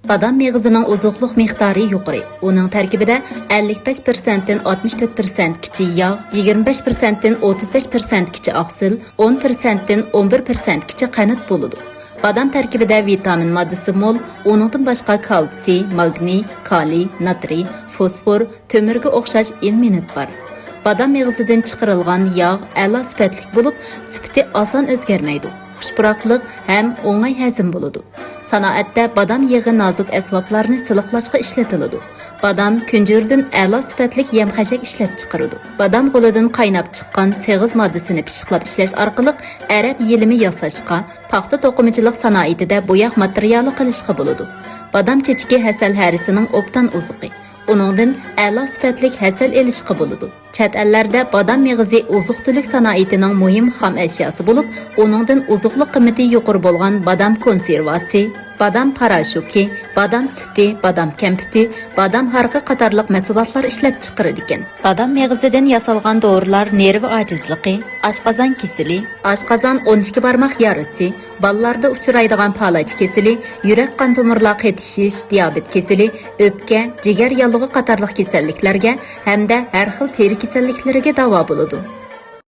Badam meyğizining ozuqluq miqdori yuqori. Uning tarkibida 55% dan 64% kichik yog', 25% dan 35% kichik oqsil, 10% dan 11% kichik qanot bo'ladi. Badam tarkibida vitamin moddasi mo'l, uningdan boshqa kalsiy, magniy, kaliy, natriy, fosfor, to'mirga o'xshash ilmenit bor. Badam meyğizidan chiqarilgan yog' a'lo sifatli bo'lib, sifati oson o'zgarmaydi. Xushpuroqlik ham o'ng'ay hazm bo'ladi. Sanoatda badam yig'i nozik asboblarni siliqlashga ishlatiladi. Badam kunjurdan a'lo sifatli yem-xashak ishlab chiqaradi. Badam g'olidan qaynab chiqqan seg'iz moddasini pishiqlab ishlash orqali arab yelimi yasashga, paxta to'qimachilik sanoatida bo'yoq materiali qilishga bo'ladi. Badam chechiki hasal harisining obdan uzuqi. Uningdan a'lo sifatli hasal elishga bo'ladi. Chet ellarda badam meyğizi ozuq-tulik sanoatining muhim xam ashyosi bo'lib, uningdan ozuqlik qiymati yuqori bo'lgan badam konservasi, badam parashuki, badam suti, badam kampiti, badam harqi qatorliq mahsulotlar ishlab chiqariladi ekan. Badam meyğizidan yasalgan dorilar nervi ojizligi, oshqozon kasali, oshqozon 12 barmoq yarasi, ballarda uchraydigan palach kasali, yurak qon tomirlar qetishish, diabet kasali, o'pka, jigar yallig'i qatorliq kasalliklarga hamda har xil teri kasalliklariga davo bo'ladi.